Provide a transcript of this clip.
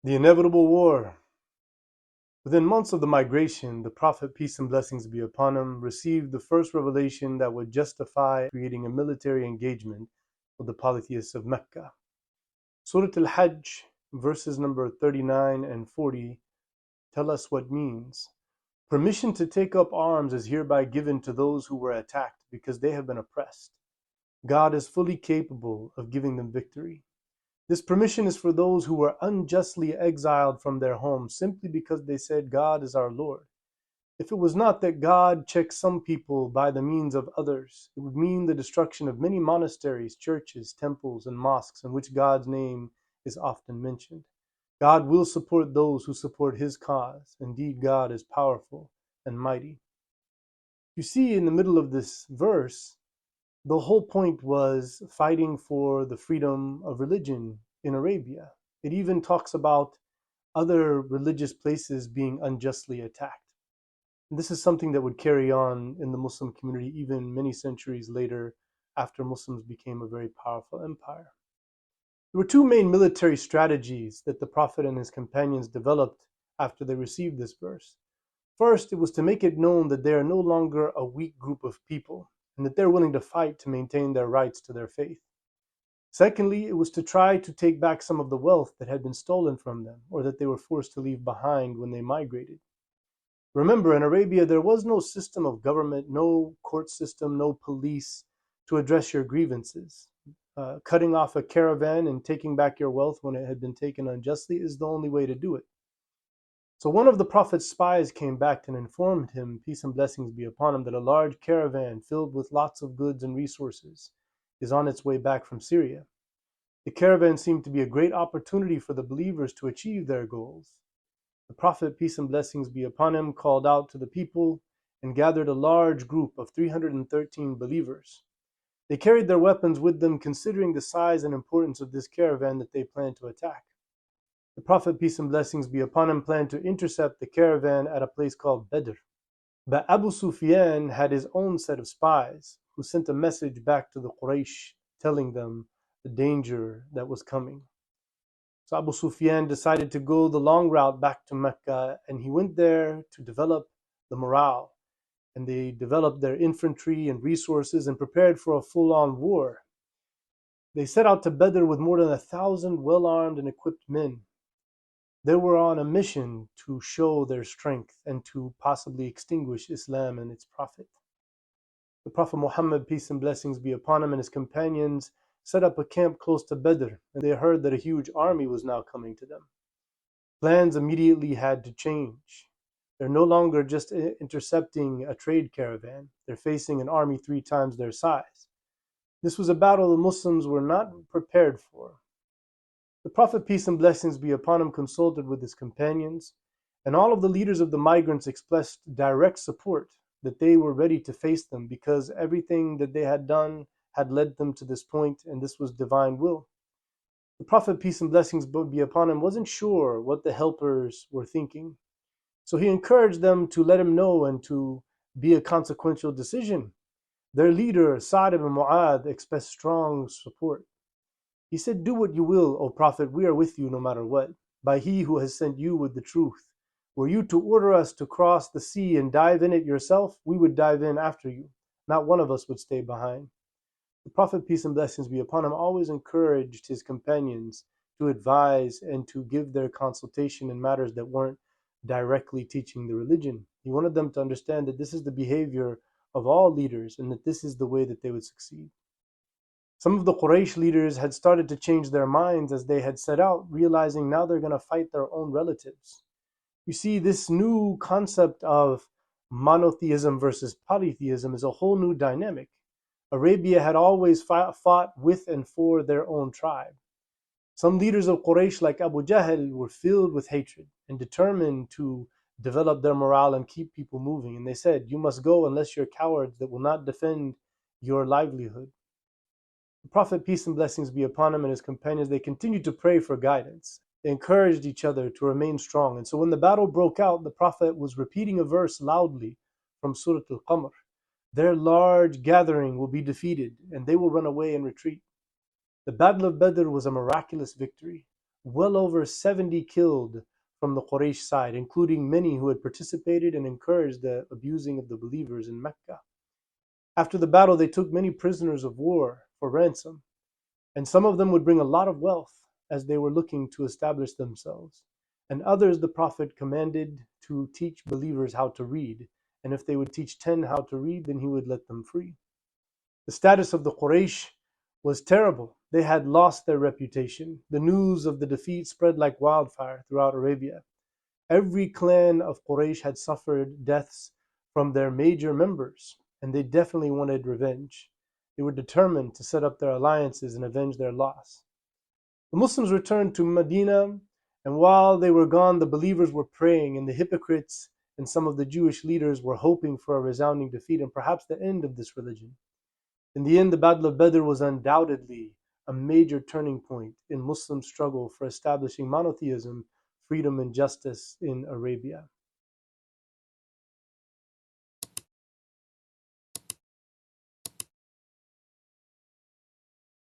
The inevitable war. Within months of the migration, the Prophet, peace and blessings be upon him, received the first revelation that would justify creating a military engagement with the polytheists of Mecca. Surah Al-Hajj, verses number 39 and 40, tell us what means. Permission to take up arms is hereby given to those who were attacked because they have been oppressed. God is fully capable of giving them victory. This permission is for those who were unjustly exiled from their homes simply because they said, God is our Lord. If it was not that God checks some people by the means of others, it would mean the destruction of many monasteries, churches, temples, and mosques in which God's name is often mentioned. God will support those who support his cause. Indeed, God is powerful and mighty. You see, in the middle of this verse, the whole point was fighting for the freedom of religion in Arabia. It even talks about other religious places being unjustly attacked. And this is something that would carry on in the Muslim community even many centuries later, after Muslims became a very powerful empire. There were two main military strategies that the Prophet and his companions developed after they received this verse. First, it was to make it known that they are no longer a weak group of people and that they're willing to fight to maintain their rights to their faith. Secondly, it was to try to take back some of the wealth that had been stolen from them or that they were forced to leave behind when they migrated. Remember, in Arabia, there was no system of government, no court system, no police to address your grievances. Cutting off a caravan and taking back your wealth when it had been taken unjustly is the only way to do it. So one of the Prophet's spies came back and informed him, peace and blessings be upon him, that a large caravan filled with lots of goods and resources is on its way back from Syria. The caravan seemed to be a great opportunity for the believers to achieve their goals. The Prophet, peace and blessings be upon him, called out to the people and gathered a large group of 313 believers. They carried their weapons with them, considering the size and importance of this caravan that they planned to attack. The Prophet, peace and blessings be upon him, planned to intercept the caravan at a place called Badr. But Abu Sufyan had his own set of spies who sent a message back to the Quraysh telling them the danger that was coming. So Abu Sufyan decided to go the long route back to Mecca, and he went there to develop the morale. And they developed their infantry and resources and prepared for a full-on war. They set out to Badr with more than 1,000 well-armed and equipped men. They were on a mission to show their strength and to possibly extinguish Islam and its prophet. The Prophet Muhammad, peace and blessings be upon him, and his companions set up a camp close to Badr, and they heard that a huge army was now coming to them. Plans immediately had to change. They're no longer just intercepting a trade caravan. They're facing an army 3 times their size. This was a battle the Muslims were not prepared for. The Prophet, peace and blessings be upon him, consulted with his companions, and all of the leaders of the migrants expressed direct support that they were ready to face them because everything that they had done had led them to this point, and this was divine will. The Prophet, peace and blessings be upon him, wasn't sure what the helpers were thinking. So he encouraged them to let him know and to be a consequential decision. Their leader, Sa'd ibn Mu'adh, expressed strong support. He said, "Do what you will, O Prophet, we are with you no matter what. By he who has sent you with the truth. Were you to order us to cross the sea and dive in it yourself, we would dive in after you. Not one of us would stay behind." The Prophet, peace and blessings be upon him, always encouraged his companions to advise and to give their consultation in matters that weren't directly teaching the religion. He wanted them to understand that this is the behavior of all leaders and that this is the way that they would succeed. Some of the Quraysh leaders had started to change their minds as they had set out, realizing now they're going to fight their own relatives. You see, this new concept of monotheism versus polytheism is a whole new dynamic. Arabia had always fought with and for their own tribe. Some leaders of Quraysh, like Abu Jahl, were filled with hatred and determined to develop their morale and keep people moving. And they said, "You must go unless you're cowards that will not defend your livelihood." The Prophet, peace and blessings be upon him, and his companions, they continued to pray for guidance. They encouraged each other to remain strong. And so when the battle broke out, the Prophet was repeating a verse loudly from Surah Al-Qamr. Their large gathering will be defeated, and they will run away and retreat. The Battle of Badr was a miraculous victory. well over 70 killed from the Quraysh side, including many who had participated and encouraged the abusing of the believers in Mecca. After the battle, they took many prisoners of war for ransom, and some of them would bring a lot of wealth as they were looking to establish themselves. And others the Prophet commanded to teach believers how to read, and if they would teach 10 how to read, then he would let them free. The status of the Quraysh was terrible. They had lost their reputation. The news of the defeat spread like wildfire throughout Arabia. Every clan of Quraysh had suffered deaths from their major members, and they definitely wanted revenge. They were determined to set up their alliances and avenge their loss. The Muslims returned to Medina, and while they were gone, the believers were praying, and the hypocrites and some of the Jewish leaders were hoping for a resounding defeat and perhaps the end of this religion. In the end, the Battle of Badr was undoubtedly a major turning point in Muslim struggle for establishing monotheism, freedom, and justice in Arabia.